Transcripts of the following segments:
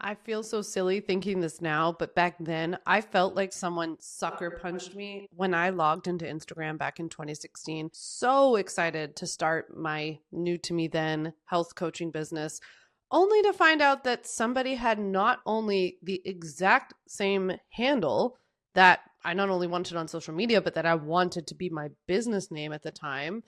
I feel so silly thinking this now, but back then I felt like someone sucker punched me when I logged into Instagram back in 2016. So excited to start my new to me then health coaching business, only to find out that somebody had not only the exact same handle that I not only wanted on social media, but that I wanted to be my business name at the time,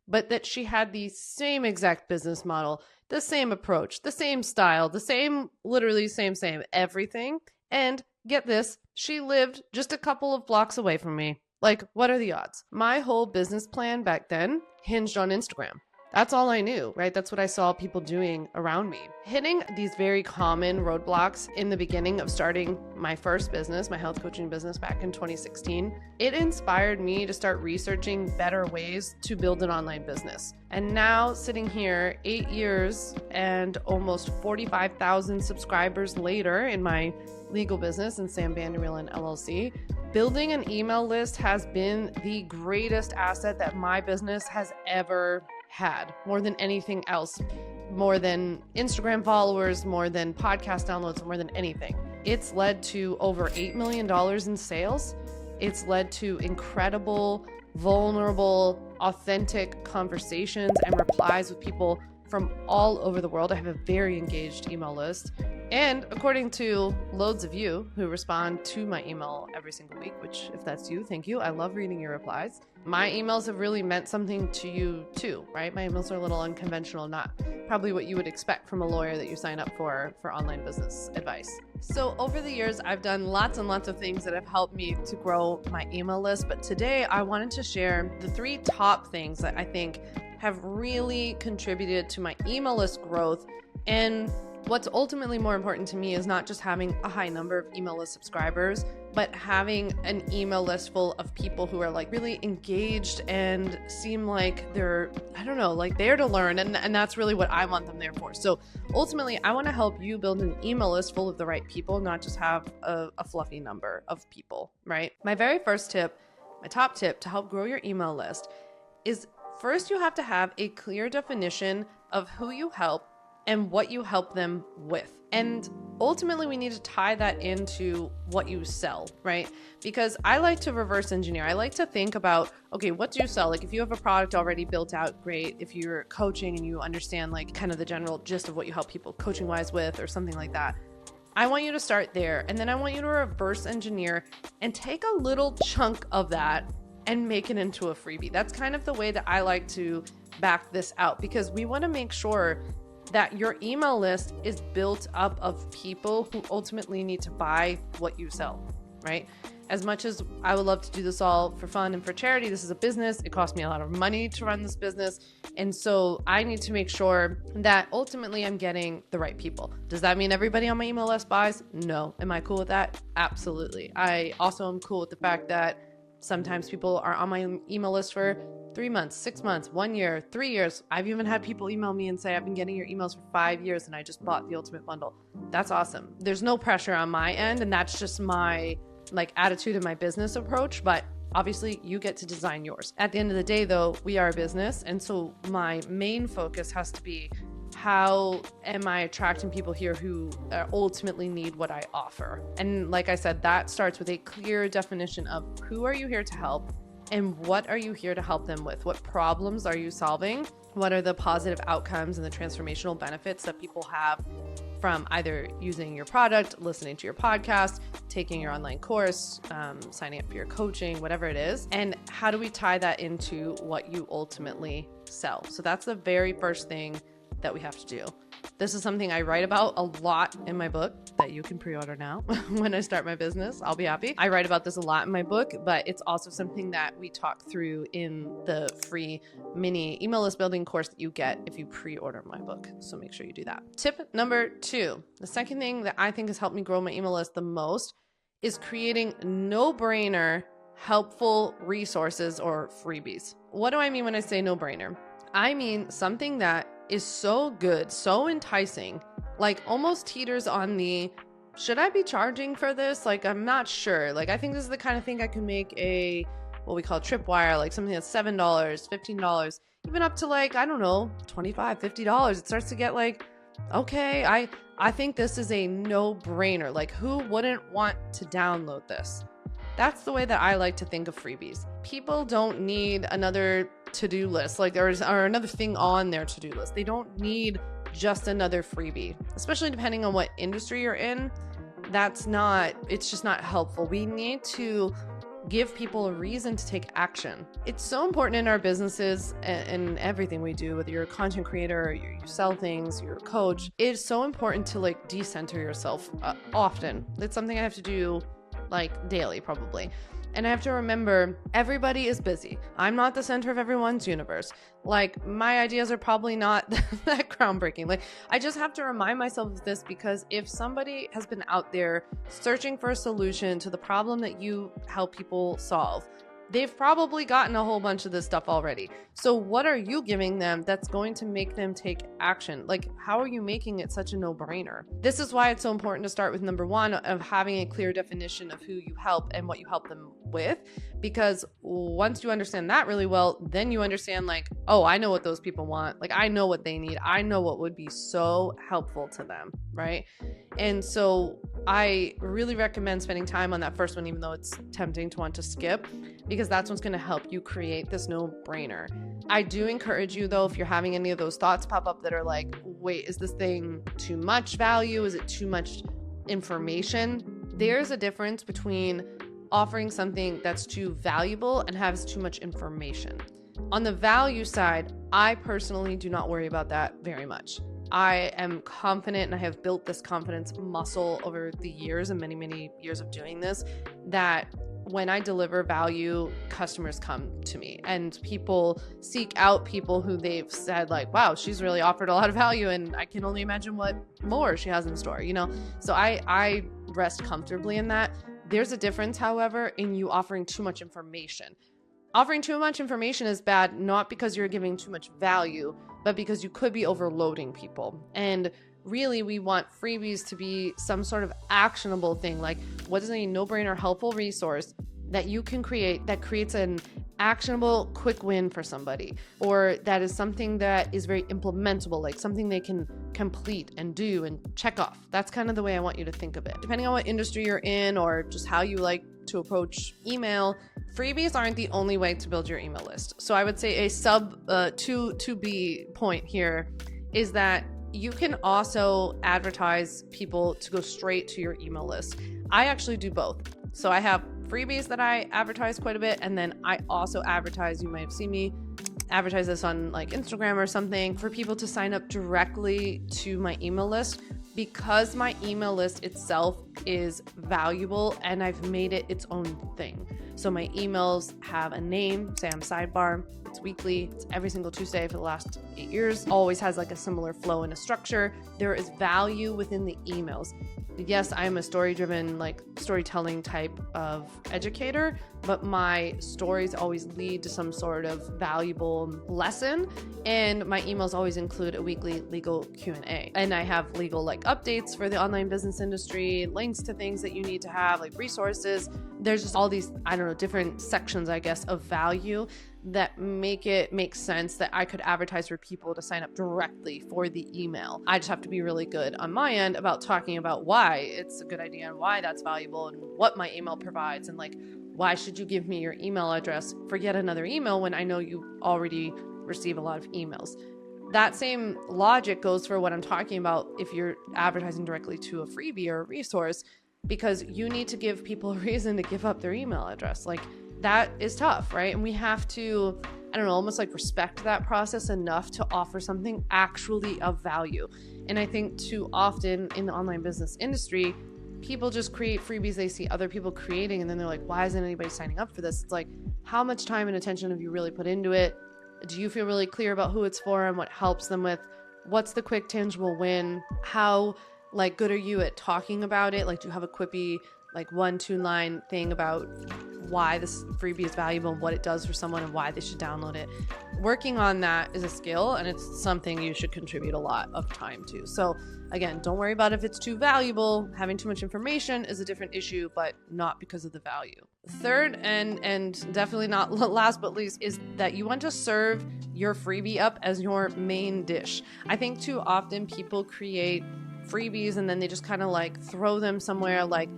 but that she had the same exact business model, the same approach, the same style, the same, literally same everything. And get this, she lived just a couple of blocks away from me. Like, what are the odds? My whole business plan back then hinged on Instagram. That's all I knew, right? That's what I saw people doing around me. Hitting these very common roadblocks in the beginning of starting my first business, my health coaching business back in 2016, it inspired me to start researching better ways to build an online business. And now sitting here 8 years and almost 45,000 subscribers later in my legal business in Vander, Wielen LLC, building an email list has been the greatest asset that my business has ever had, more than anything else, more than Instagram followers, more than podcast downloads, more than anything. It's led to over $8 million in sales. It's led to incredible, vulnerable, authentic conversations and replies with people from all over the world. I have a very engaged email list. And according to loads of you who respond to my email every single week, which if that's you, thank you. I love reading your replies. My emails have really meant something to you too, right? My emails are a little unconventional, not probably what you would expect from a lawyer that you sign up for online business advice. So over the years, I've done lots and lots of things that have helped me to grow my email list. But today I wanted to share the 3 top things that I think have really contributed to my email list growth. And what's ultimately more important to me is not just having a high number of email list subscribers, but having an email list full of people who are like really engaged and seem like they're, I don't know, like there to learn. And that's really what I want them there for. So ultimately, I want to help you build an email list full of the right people, not just have a fluffy number of people, right? My very first tip, my top tip to help grow your email list is first you have to have a clear definition of who you help and what you help them with. And ultimately, we need to tie that into what you sell, right? Because I like to reverse engineer. I like to think about, okay, what do you sell? Like if you have a product already built out, great. If you're coaching and you understand like kind of the general gist of what you help people coaching wise with or something like that, I want you to start there. And then I want you to reverse engineer and take a little chunk of that and make it into a freebie. That's kind of the way that I like to back this out, because we want to make sure that your email list is built up of people who ultimately need to buy what you sell, right? As much as I would love to do this all for fun and for charity, this is a business. It costs me a lot of money to run this business. And so I need to make sure that ultimately I'm getting the right people. Does that mean everybody on my email list buys? No. Am I cool with that? Absolutely. I also am cool with the fact that sometimes people are on my email list for 3 months, 6 months, 1 year, 3 years. I've even had people email me and say, I've been getting your emails for 5 years and I just bought the ultimate bundle. That's awesome. There's no pressure on my end. And that's just my attitude and my business approach. But obviously you get to design yours. At the end of the day though, we are a business. And so my main focus has to be, how am I attracting people here who ultimately need what I offer? And like I said, that starts with a clear definition of who are you here to help and what are you here to help them with? What problems are you solving? What are the positive outcomes and the transformational benefits that people have from either using your product, listening to your podcast, taking your online course, signing up for your coaching, whatever it is? And how do we tie that into what you ultimately sell? So that's the very first thing that we have to do. This is something I write about a lot in my book that you can pre-order now. When I start my business, I'll be happy. I write about this a lot in my book, but it's also something that we talk through in the free mini email list building course that you get if you pre-order my book. So make sure you do that. Tip number 2, the second thing that I think has helped me grow my email list the most is creating no-brainer helpful resources or freebies. What do I mean when I say no-brainer? I mean something that is so good, so enticing, like almost teeters on the, should I be charging for this? Like, I'm not sure. Like, I think this is the kind of thing I can make a, what we call tripwire, like something that's $7, $15, even up to like, I don't know, $25, $50. It starts to get like Okay, I think this is a no-brainer. Like, who wouldn't want to download this? That's the way that I like to think of freebies. People don't need another to-do list, like or another thing on their to-do list. They don't need just another freebie, especially depending on what industry you're in. It's just not helpful. We need to give people a reason to take action. It's so important in our businesses and everything we do, whether you're a content creator, you sell things, you're a coach. It's so important to like decenter yourself often. It's something I have to do like daily probably. And I have to remember everybody is busy. I'm not the center of everyone's universe. Like my ideas are probably not that groundbreaking. Like I just have to remind myself of this, because if somebody has been out there searching for a solution to the problem that you help people solve, they've probably gotten a whole bunch of this stuff already. So what are you giving them that's going to make them take action? Like, how are you making it such a no-brainer? This is why it's so important to start with number one of having a clear definition of who you help and what you help them with. Because once you understand that really well, then you understand like, oh, I know what those people want. Like, I know what they need. I know what would be so helpful to them, right? And so I really recommend spending time on that first one, even though it's tempting to want to skip, because that's what's going to help you create this no-brainer. I do encourage you, though, if you're having any of those thoughts pop up that are like, wait, is this thing too much value? Is it too much information? There's a difference between offering something that's too valuable and has too much information. On the value side, I personally do not worry about that very much. I am confident, and I have built this confidence muscle over the years and many, many years of doing this, that when I deliver value, customers come to me and people seek out people who they've said like, wow, she's really offered a lot of value and I can only imagine what more she has in store, you know? So I rest comfortably in that. There's a difference, however, in you offering too much information. Offering too much information is bad, not because you're giving too much value, but because you could be overloading people. And really, we want freebies to be some sort of actionable thing. Like, what is a no-brainer helpful resource that you can create that creates an actionable quick win for somebody, or that is something that is very implementable, like something they can complete and do and check off. That's kind of the way I want you to think of it. Depending on what industry you're in or just how you like to approach email, freebies aren't the only way to build your email list. So I would say a sub 2B point here is that you can also advertise people to go straight to your email list. I actually do both. So I have freebies that I advertise quite a bit, and then I also advertise, you might have seen me advertise this on like Instagram or something, for people to sign up directly to my email list, because my email list itself is valuable and I've made it its own thing. So my emails have a name, Sam Sidebar. It's weekly. It's every single Tuesday for the last 8 years. Always has like a similar flow and a structure. There is value within the emails. Yes, I'm a story-driven, like storytelling type of educator, but my stories always lead to some sort of valuable lesson. And my emails always include a weekly legal Q&A. And I have legal like updates for the online business industry, links to things that you need to have, like resources. There's just all these, I don't know, different sections, I guess, of value that make it make sense that I could advertise for people to sign up directly for the email. I just have to be really good on my end about talking about why it's a good idea and why that's valuable and what my email provides, and like, why should you give me your email address for yet another email when I know you already receive a lot of emails. That same logic goes for what I'm talking about if you're advertising directly to a freebie or a resource, because you need to give people a reason to give up their email address. Like, that is tough, right? And we have to, I don't know, almost like respect that process enough to offer something actually of value. And I think too often in the online business industry, people just create freebies they see other people creating, and then they're like, why isn't anybody signing up for this? It's like, how much time and attention have you really put into it? Do you feel really clear about who it's for and what helps them with? What's the quick tangible win? How like good are you at talking about it? Like, do you have a quippy like 1-2 line thing about why this freebie is valuable and what it does for someone and why they should download it. Working on that is a skill, and it's something you should contribute a lot of time to. So again, don't worry about if it's too valuable. Having too much information is a different issue, but not because of the value. Third, and definitely not last but least, is that you want to serve your freebie up as your main dish. I think too often people create freebies and then they just kind of like throw them somewhere, like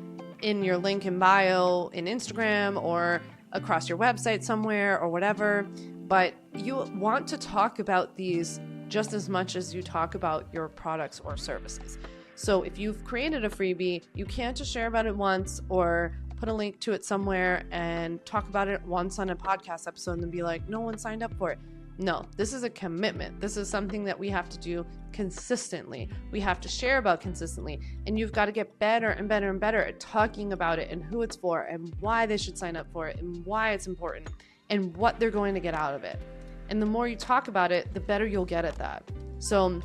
in your link in bio in Instagram or across your website somewhere or whatever. But you want to talk about these just as much as you talk about your products or services. So if you've created a freebie, you can't just share about it once or put a link to it somewhere and talk about it once on a podcast episode and then be like, no one signed up for it. No, this is a commitment. This is something that we have to do consistently. We have to share about consistently. And you've got to get better and better and better at talking about it and who it's for and why they should sign up for it and why it's important and what they're going to get out of it. And the more you talk about it, the better you'll get at that. So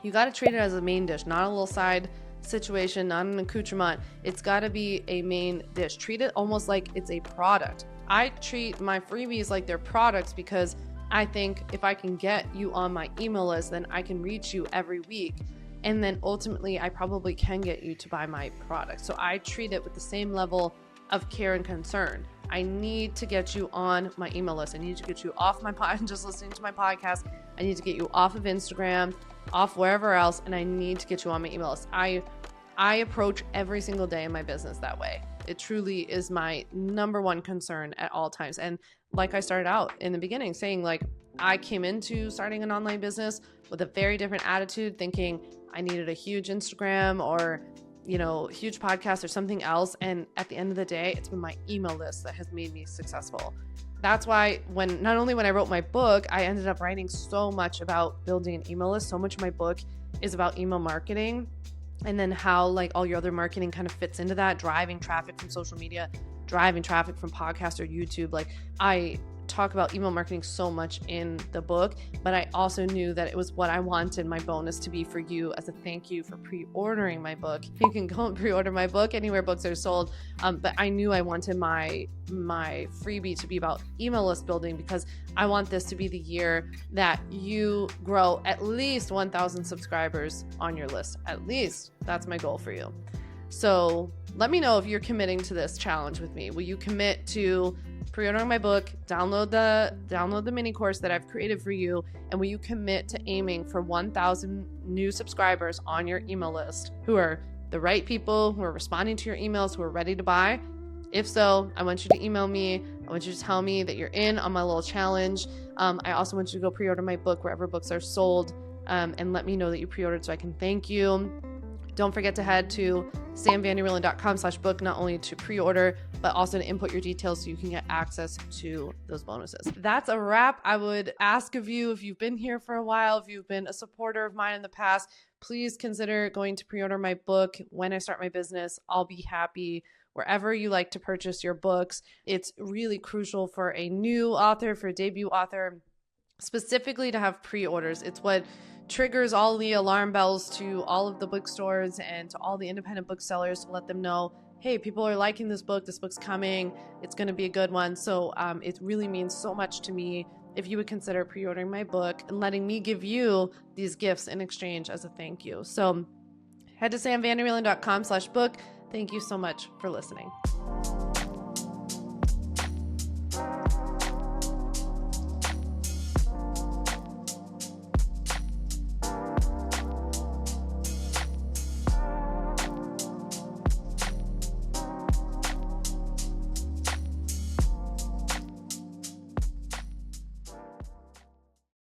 you got to treat it as a main dish, not a little side situation, not an accoutrement. It's got to be a main dish. Treat it almost like it's a product. I treat my freebies like they're products because I think if I can get you on my email list, then I can reach you every week. And then ultimately, I probably can get you to buy my product. So I treat it with the same level of care and concern. I need to get you on my email list. I need to get you off my just listening to my podcast. I need to get you off of Instagram, off wherever else, and I need to get you on my email list. I approach every single day in my business that way. It truly is my number one concern at all times. And like I started out in the beginning saying, like, I came into starting an online business with a very different attitude, thinking I needed a huge Instagram or, huge podcast or something else. And at the end of the day, it's been my email list that has made me successful. That's why not only when I wrote my book, I ended up writing so much about building an email list. So much of my book is about email marketing. And then how like all your other marketing kind of fits into that, driving traffic from social media, driving traffic from podcasts or YouTube. Like I talk about email marketing so much in the book, but I also knew that it was what I wanted my bonus to be for you as a thank you for pre-ordering my book. You can go and pre-order my book anywhere books are sold. But I knew I wanted my freebie to be about email list building because I want this to be the year that you grow at least 1,000 subscribers on your list. At least that's my goal for you. So let me know if you're committing to this challenge with me. Will you commit to pre-ordering my book, download the mini course that I've created for you, and will you commit to aiming for 1,000 new subscribers on your email list who are the right people, who are responding to your emails, who are ready to buy? If so, I want you to email me. I want you to tell me that you're in on my little challenge. I also want you to go pre-order my book wherever books are sold, and let me know that you pre-ordered so I can thank you. Don't forget to head to samvanderwielen.com/book, not only to pre-order, but also to input your details so you can get access to those bonuses. That's a wrap. I would ask of you, if you've been here for a while, if you've been a supporter of mine in the past, please consider going to pre-order my book. When I start my business, I'll be happy. Wherever you like to purchase your books, it's really crucial for a new author, for a debut author, specifically to have pre-orders. It's what triggers all the alarm bells to all of the bookstores and to all the independent booksellers to let them know, hey, people are liking this book. This book's coming. It's going to be a good one. So it really means so much to me if you would consider pre-ordering my book and letting me give you these gifts in exchange as a thank you. So head to samvanderwielen.com/book. Thank you so much for listening.